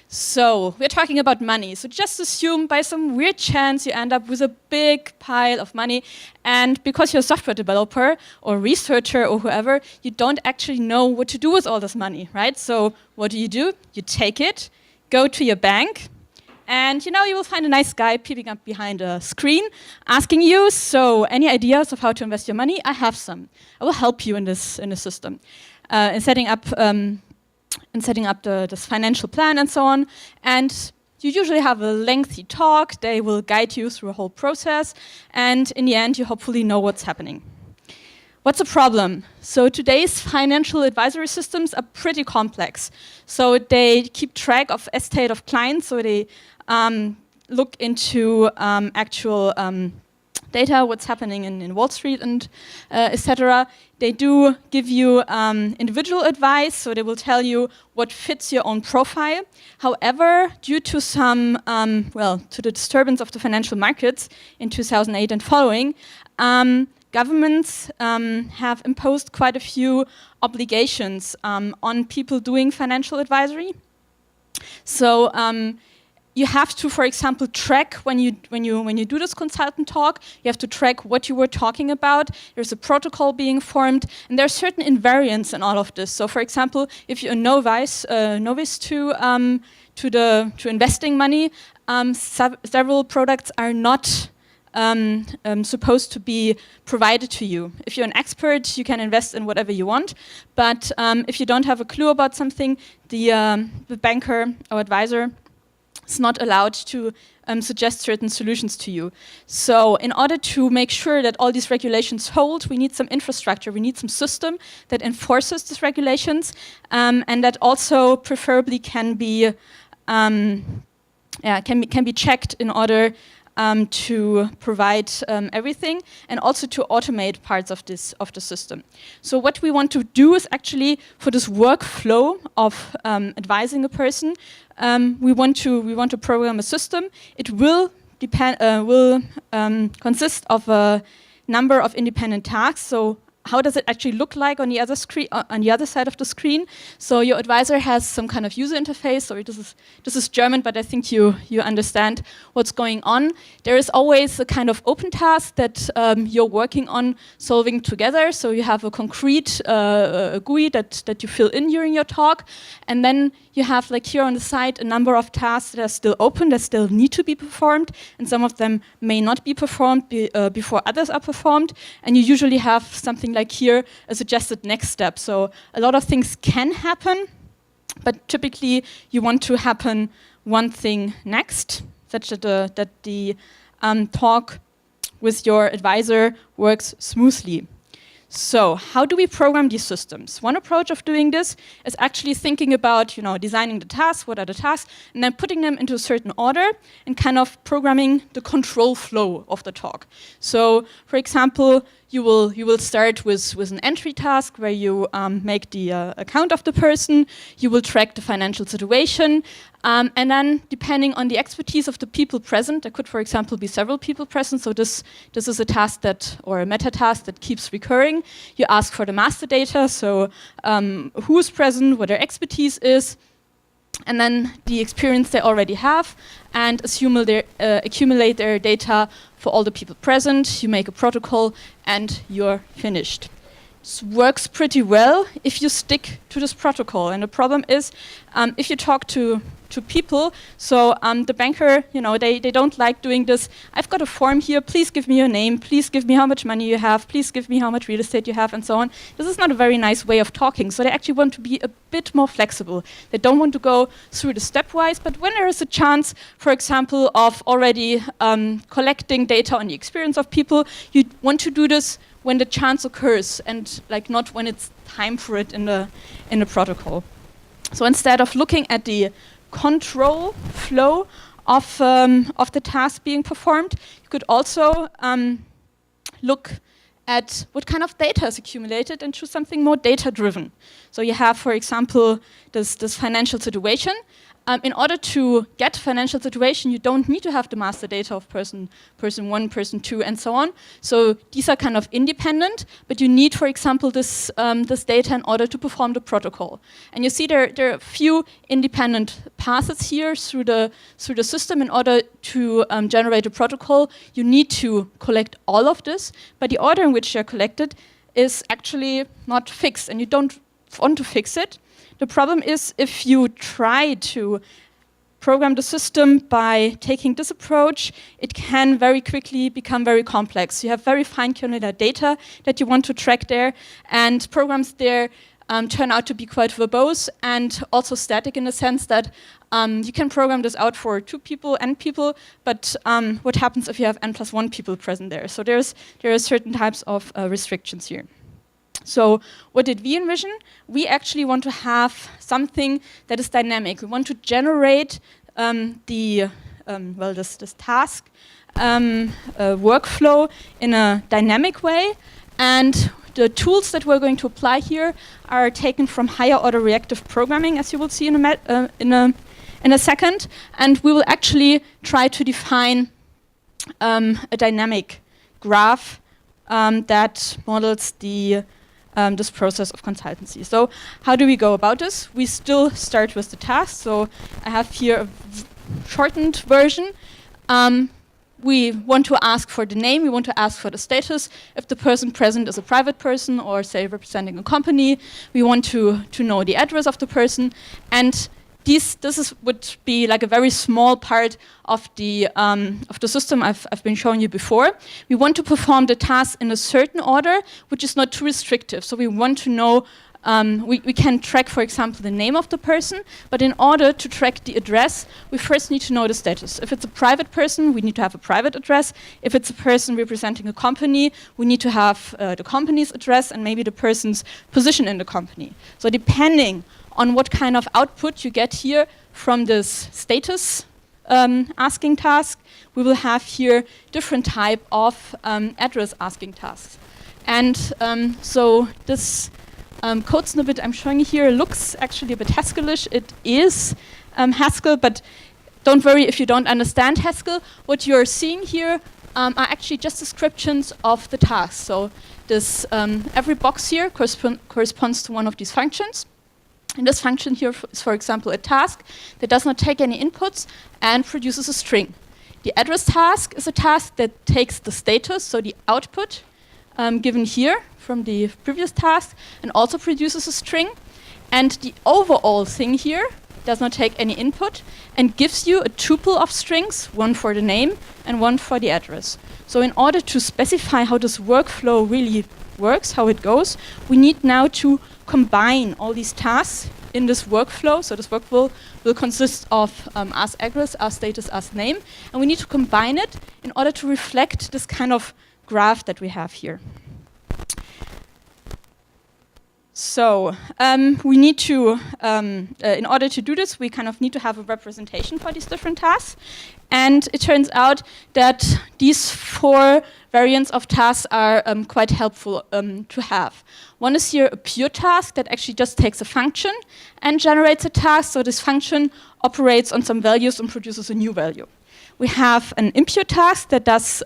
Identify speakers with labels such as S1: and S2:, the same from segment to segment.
S1: So we're talking about money. So just assume by some weird chance you end up with a big pile of money, and because you're a software developer or researcher or whoever, you don't actually know what to do with all this money, right? So what do? You take it, go to your bank, and you will find a nice guy peeping up behind a screen asking you, so any ideas of how to invest your money? I have some. I will help you in this system. In setting up this financial plan and so on. And you usually have a lengthy talk. They will guide you through a whole process. And in the end, you hopefully know what's happening. What's the problem? So today's financial advisory systems are pretty complex. So they keep track of estate of clients. So they look into actual data, what's happening in Wall Street and etc. They do give you individual advice, so they will tell you what fits your own profile. However, due to some, to the disturbance of the financial markets in 2008 and following, governments have imposed quite a few obligations on people doing financial advisory. So you have to, for example, track when you do this consultant talk. You have to track what you were talking about. There's a protocol being formed, and there are certain invariants in all of this. So, for example, if you're a novice to investing money, several products are not supposed to be provided to you. If you're an expert, you can invest in whatever you want. But if you don't have a clue about something, the banker or advisor is not allowed to suggest certain solutions to you. So in order to make sure that all these regulations hold, we need some infrastructure, we need some system that enforces these regulations, and that also preferably can be checked in order to provide everything, and also to automate parts of the system. So what we want to do is actually, for this workflow of advising a person, we want to program a system. It will consist of a number of independent tasks. So how does it actually look like on the other screen, on the other side of the screen? So your advisor has some kind of user interface. Sorry, this is German, but I think you understand what's going on. There is always a kind of open task that you're working on solving together. So you have a concrete GUI that you fill in during your talk, and then you have, like here on the side, a number of tasks that are still open, that still need to be performed, and some of them may not be performed before others are performed. And you usually have something like here, a suggested next step. So a lot of things can happen, but typically you want to happen one thing next, such that the talk with your advisor works smoothly. So how do we program these systems? One approach of doing this is actually thinking about, designing the tasks, what are the tasks, and then putting them into a certain order and kind of programming the control flow of the talk. So, for example, you will start with an entry task where you make the account of the person. You will track the financial situation. And then, depending on the expertise of the people present, there could, for example, be several people present. So this is a task or a meta task that keeps recurring. You ask for the master data, so who is present, what their expertise is, and then the experience they already have, and accumulate their data for all the people present. You make a protocol, and you're finished. This works pretty well if you stick to this protocol. And the problem is, if you talk to people, so the banker, they don't like doing this. I've got a form here, please give me your name, please give me how much money you have, please give me how much real estate you have, and so on. This is not a very nice way of talking, so they actually want to be a bit more flexible. They don't want to go through the stepwise, but when there is a chance, for example, of already collecting data on the experience of people, you want to do this when the chance occurs, and not when it's time for it in the protocol. So instead of looking at the control flow of the task being performed, you could also look at what kind of data is accumulated and choose something more data-driven. So you have, for example, this financial situation. in order to get financial situation, you don't need to have the master data of person 1, person 2, and so on. So these are kind of independent, but you need, for example, this data in order to perform the protocol. And you see there are a few independent passes here through the system. In order to generate a protocol, you need to collect all of this, but the order in which they're collected is actually not fixed, and you don't want to fix it. The problem is if you try to program the system by taking this approach, it can very quickly become very complex. You have very fine granular data that you want to track there, and programs there turn out to be quite verbose and also static in the sense that you can program this out for 2 people, n people, but what happens if you have n+1 people present there? So there are certain types of restrictions here. So what did we envision? We actually want to have something that is dynamic. We want to generate this task workflow in a dynamic way, and the tools that we're going to apply here are taken from higher order reactive programming, as you will see in a second, and we will actually try to define a dynamic graph that models this process of consultancy. So how do we go about this? We still start with the task. So I have here a shortened version. We want to ask for the name, we want to ask for the status, if the person present is a private person or, say, representing a company. We want to know the address of the person, and this would be like a very small part of the system I've been showing you before. We want to perform the task in a certain order, which is not too restrictive. So we want to know, we can track, for example, the name of the person, but in order to track the address, we first need to know the status. If it's a private person, we need to have a private address. If it's a person representing a company, we need to have the company's address and maybe the person's position in the company. So depending on what kind of output you get here from this status asking task, we will have here different type of address asking tasks. And so this code snippet I'm showing you here looks actually a bit Haskell-ish. It is Haskell, but don't worry if you don't understand Haskell. What you're seeing here are actually just descriptions of the tasks. So this every box here corresponds to one of these functions. And this function here is, for example, a task that does not take any inputs and produces a string. The address task is a task that takes the status, so the output given here from the previous task, and also produces a string. And the overall thing here does not take any input and gives you a tuple of strings, one for the name and one for the address. So in order to specify how this workflow really works, how it goes, we need now to combine all these tasks in this workflow. So this workflow will consist of as address, as status, as name, and we need to combine it in order to reflect this kind of graph that we have here. So we need to, in order to do this, we kind of need to have a representation for these different tasks. And it turns out that these 4 variants of tasks are quite helpful to have. One is here a pure task that actually just takes a function and generates a task. So this function operates on some values and produces a new value. We have an impure task that does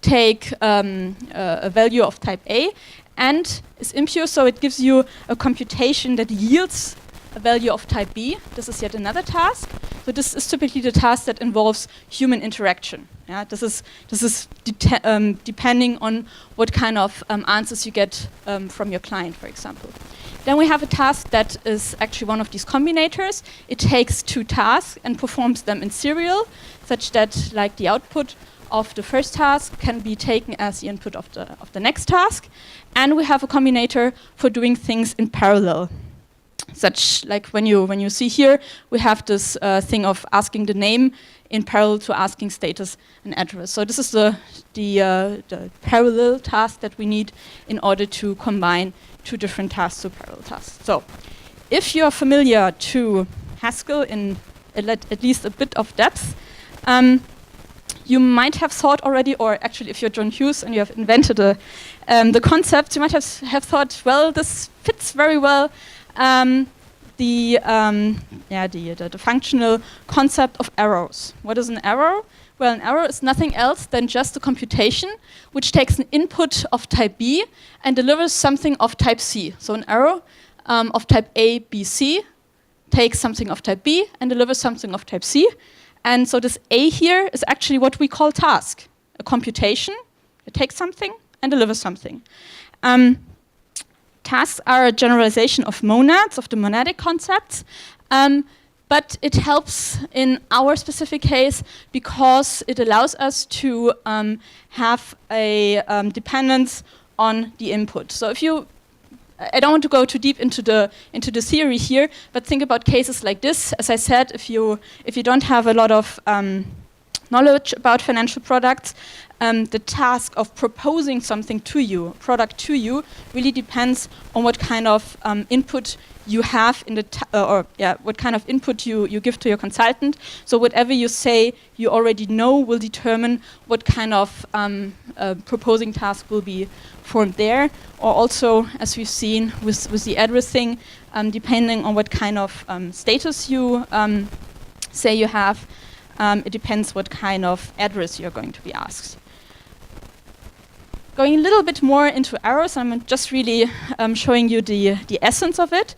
S1: take a value of type A and is impure, so it gives you a computation that yields a value of type B. This is yet another task. So this is typically the task that involves human interaction. Yeah, this is depending on what kind of answers you get from your client, for example. Then we have a task that is actually one of these combinators. It takes 2 tasks and performs them in serial, such that like the output of the first task can be taken as the input of the next task. And we have a combinator for doing things in parallel. Such like when you see here, we have this thing of asking the name in parallel to asking status and address. So this is the parallel task that we need in order to combine 2 different tasks to parallel tasks. So if you are familiar to Haskell in at least a bit of depth, you might have thought already, or actually if you're John Hughes and you have invented the concept, you might have thought, well, this fits very well the functional concept of arrows. What is an arrow? Well, an arrow is nothing else than just a computation which takes an input of type B and delivers something of type C. So an arrow of type A, B, C takes something of type B and delivers something of type C. And so this A here is actually what we call task, a computation. It takes something and delivers something. Tasks are a generalization of monads, of the monadic concepts. But it helps in our specific case because it allows us to have a dependence on the input. So if you, I don't want to go too deep into the theory here, but think about cases like this. As I said, if you don't have a lot of knowledge about financial products, the task of proposing something to you, a product to you, really depends on what kind of input you have in the what kind of input you give to your consultant. So whatever you say, you already know will determine what kind of proposing task will be formed there. Or also, as we've seen with the address thing, depending on what kind of status you say you have, it depends what kind of address you're going to be asked. Going a little bit more into arrows, I'm just really showing you the essence of it.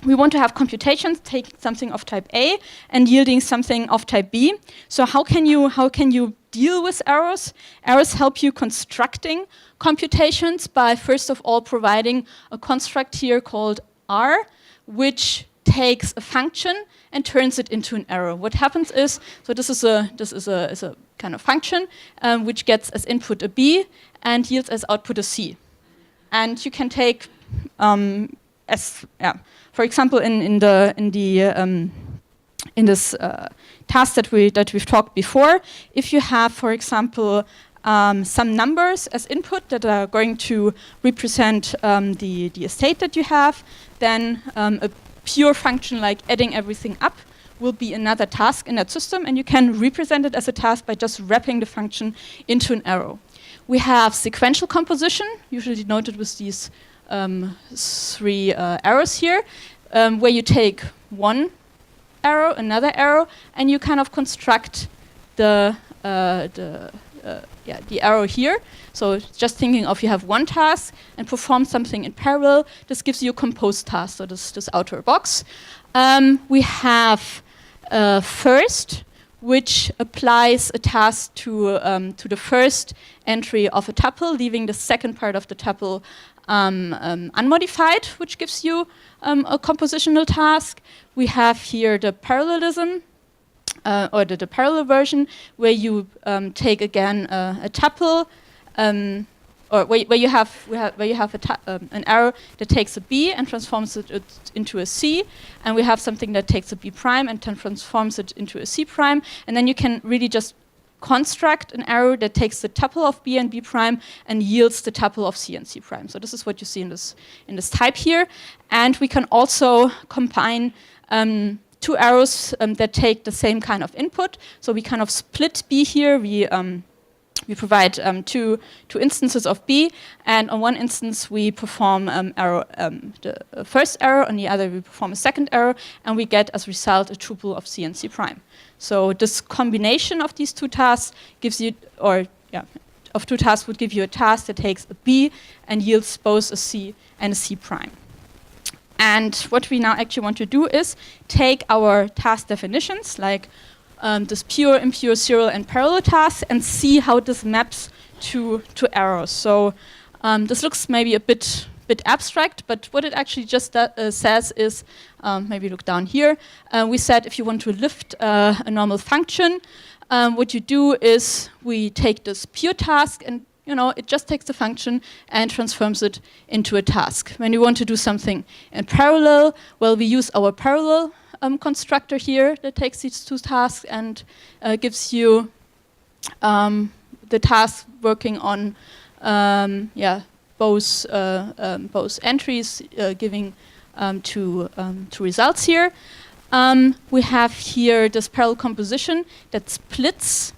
S1: We want to have computations taking something of type A and yielding something of type B. So how can you deal with arrows? Arrows help you constructing computations by first of all providing a construct here called R, which takes a function and turns it into an arrow. What happens is, so this is a kind of function which gets as input a B and yields as output a C. And you can take for example, in this task that we've talked before, if you have, for example, some numbers as input that are going to represent the estate that you have, then a pure function like adding everything up will be another task in that system, and you can represent it as a task by just wrapping the function into an arrow. We have sequential composition, usually denoted with these 3 arrows here, where you take one arrow, another arrow, and you kind of construct the arrow here. So just thinking of you have one task and perform something in parallel, this gives you a composed task, so this outer box. We have first, which applies a task to the first entry of a tuple, leaving the second part of the tuple unmodified, which gives you a compositional task. We have here the parallelism, or the parallel version, where you take again a tuple, or where you have an arrow that takes a B and transforms it into a C, and we have something that takes a B prime and transforms it into a C prime, and then you can really just construct an arrow that takes the tuple of B and B prime and yields the tuple of C and C prime. So this is what you see in this type here, and we can also combine 2 arrows that take the same kind of input. So we kind of split B here. We provide two instances of B, and on one instance we perform the first arrow, on the other we perform a second arrow, and we get as a result a tuple of C and C prime. So this combination of these 2 tasks gives you, of 2 tasks would give you a task that takes a B and yields both a C and a C prime. And what we now actually want to do is take our task definitions, like this pure, impure, serial, and parallel tasks, and see how this maps to arrows. So this looks maybe a bit abstract, but what it actually just says is, maybe look down here, we said if you want to lift a normal function, what you do is we take this pure task and it just takes the function and transforms it into a task. When you want to do something in parallel, well, we use our parallel constructor here that takes these 2 tasks and gives you the task working on both entries, giving 2 results here. We have here this parallel composition that splits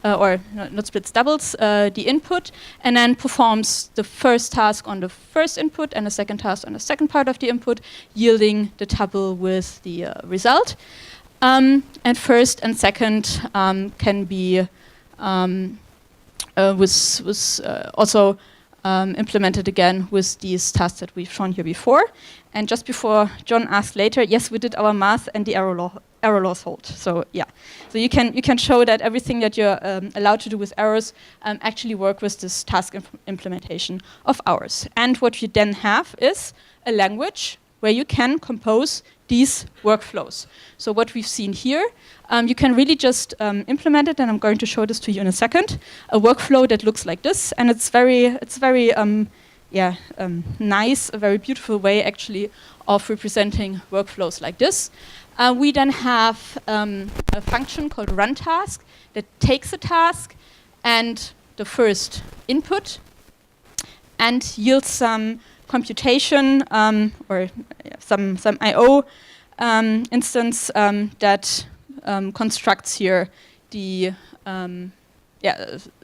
S1: or not splits, doubles the input, and then performs the first task on the first input and the second task on the second part of the input, yielding the tuple with the result. And first and second can be was also implemented again with these tasks that we've shown here before. And just before John asked later, yes, we did our math and the error laws hold. So yeah, so you can show that everything that you're allowed to do with errors actually work with this task implementation of ours. And what you then have is a language where you can compose these workflows. So what we've seen here, you can really just implement it, and I'm going to show this to you in a second. A workflow that looks like this, and it's very nice, a very beautiful way actually of representing workflows like this. We then have a function called runTask that takes a task and the first input and yields some computation or some I/O instance that constructs here the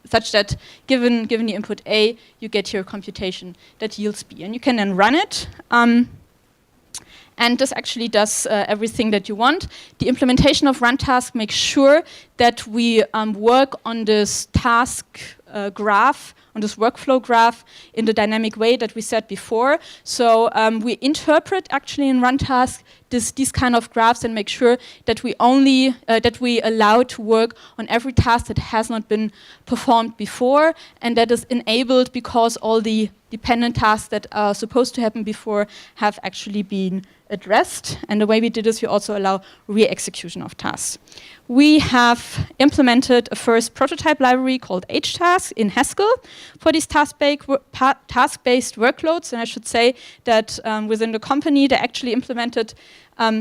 S1: such that given the input A, you get your computation that yields B, and you can then run it. And this actually does everything that you want. The implementation of runTask makes sure that we work on this task graph, on this workflow graph in the dynamic way that we said before. So we interpret actually in runTask these kind of graphs and make sure that we only that we allow to work on every task that has not been performed before, and that is enabled because all the dependent tasks that are supposed to happen before have actually been addressed. And the way we did this, we also allow re-execution of tasks. We have implemented a first prototype library called htask in Haskell for these task-based workloads. And I should say that within the company, they actually implemented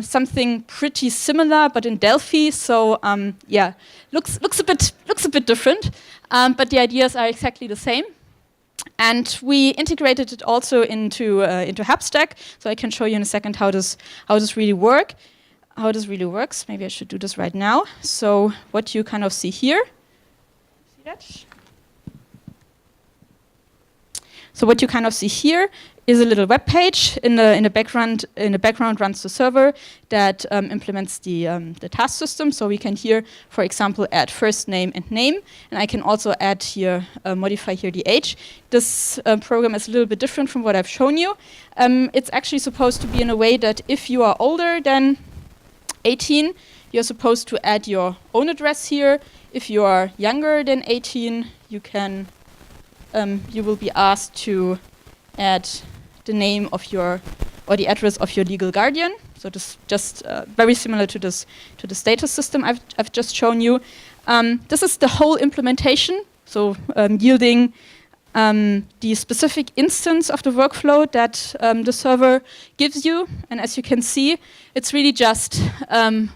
S1: something pretty similar, but in Delphi. So yeah, looks a bit different, but the ideas are exactly the same. And we integrated it also into Hubstack, so I can show you in a second how this really works. Maybe I should do this right now. So what you kind of see here, see that? So what you kind of see here is a little web page. In the background runs the server that implements the task system. So we can here, for example, add first name and name, and I can also add here modify here the age. This program is a little bit different from what I've shown you. It's actually supposed to be in a way that if you are older than 18, you're supposed to add your own address here. If you are younger than 18, you will be asked to add the name of your, or the address of your legal guardian. So this just very similar to the status system I've just shown you. This is the whole implementation, so yielding the specific instance of the workflow that the server gives you. And as you can see, it's really just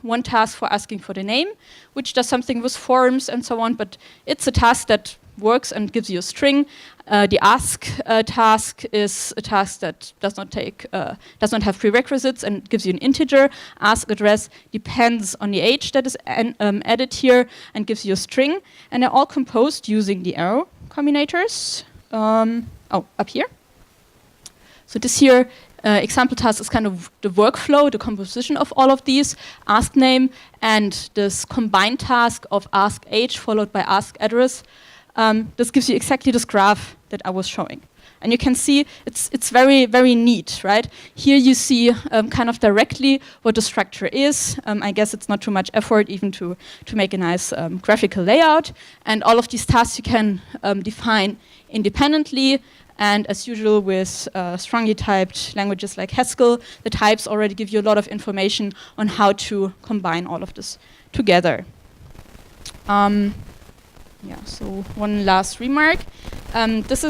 S1: one task for asking for the name, which does something with forms and so on, but it's a task that works and gives you a string. The ask task is a task that does not have prerequisites and gives you an integer. Ask address depends on the age that is added here and gives you a string. And they're all composed using the arrow combinators. Up here. So this here example task is kind of the workflow, the composition of all of these, ask name, and this combined task of ask age followed by ask address. This gives you exactly this graph that I was showing. And you can see it's very, very neat, right? Here you see kind of directly what the structure is. I guess it's not too much effort even to make a nice graphical layout. And all of these tasks you can define independently. And as usual with strongly typed languages like Haskell, the types already give you a lot of information on how to combine all of this together. Yeah, so one last remark. This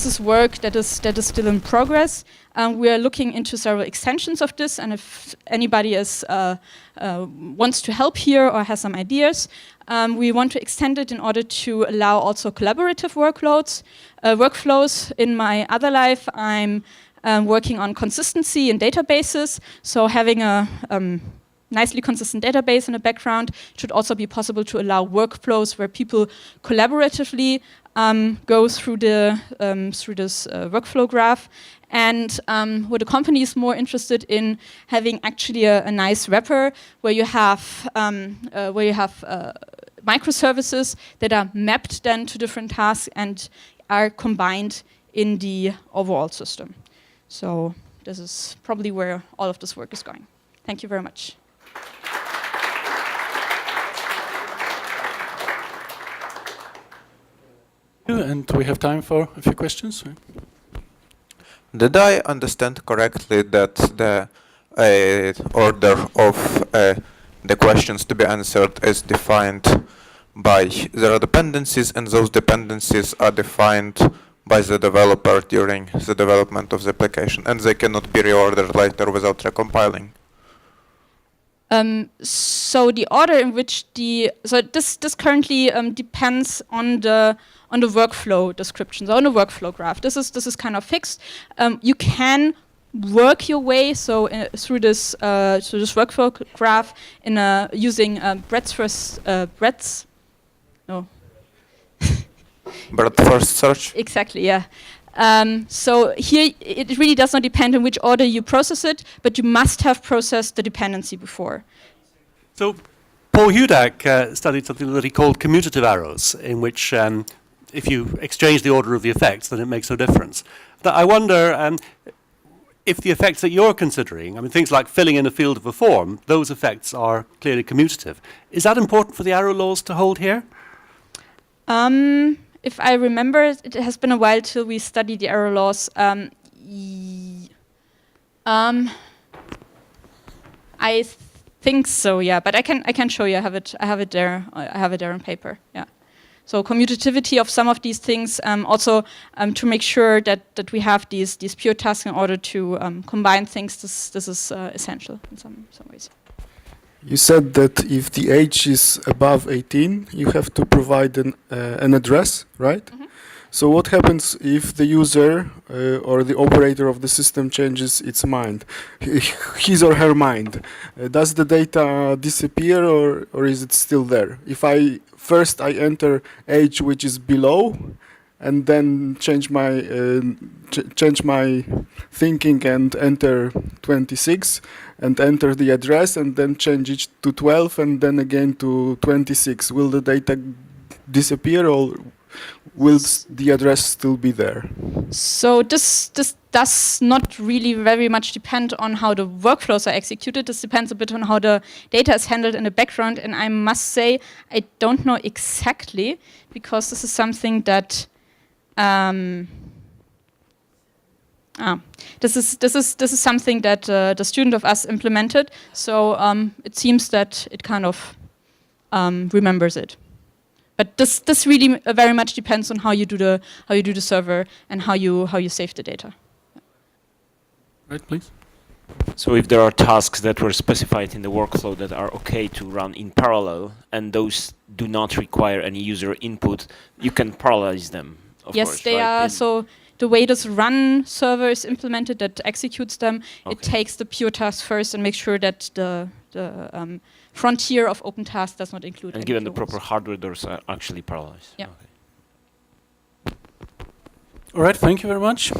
S1: is work that is still in progress. We are looking into several extensions of this, and if anybody wants to help here or has some ideas, we want to extend it in order to allow also collaborative workflows. In my other life, I'm working on consistency in databases, so having a nicely consistent database in the background. It should also be possible to allow workflows where people collaboratively go through the through this workflow graph. And what the company is more interested in having actually a nice wrapper where you have microservices that are mapped then to different tasks and are combined in the overall system. So this is probably where all of this work is going. Thank you very much.
S2: And we have time for a few questions.
S3: Did I understand correctly that the order of the questions to be answered is defined by there are dependencies, and those dependencies are defined by the developer during the development of the application, and they cannot be reordered later without recompiling?
S1: So the order in which this currently depends on the workflow description, so on the workflow graph. This is kind of fixed. You can work your way through this workflow graph in using breadth first search. Exactly, yeah. So here it really does not depend on which order you process it, but you must have processed the dependency before.
S4: So Paul Hudak studied something that he called commutative arrows, in which if you exchange the order of the effects, then it makes no difference. But I wonder if the effects that you're considering, I mean, things like filling in a field of a form, those effects are clearly commutative. Is that important for the arrow laws to hold here?
S1: If I remember, it has been a while till we studied the arrow laws. I think so, yeah. But I can show you. I have it there. I have it there on paper. Yeah. So commutativity of some of these things, also to make sure that we have these pure tasks in order to combine things. This is essential in some ways.
S5: You said that if the age is above 18, you have to provide an address, right? Mm-hmm. So what happens if the user or the operator of the system changes its mind, his or her mind? Does the data disappear or is it still there? If I enter age which is below, and then change my thinking and enter 26 and enter the address and then change it to 12 and then again to 26. Will the data disappear or will the address still be there?
S1: So this does not really very much depend on how the workflows are executed. This depends a bit on how the data is handled in the background. And I must say, I don't know exactly, because this is something that this is something that the student of us implemented. So it seems that it kind of remembers it. But this really very much depends on how you do the server and how you save the data.
S2: Right, please.
S6: So if there are tasks that were specified in the workflow that are okay to run in parallel, and those do not require any user input, you can parallelize them.
S1: Yes, course, they are. So the way this run server is implemented that executes them, it takes the pure task first and makes sure that the frontier of open tasks does not include.
S6: And given the proper hardware, those are actually parallelized.
S1: Yeah.
S2: Okay. All right, thank you very much.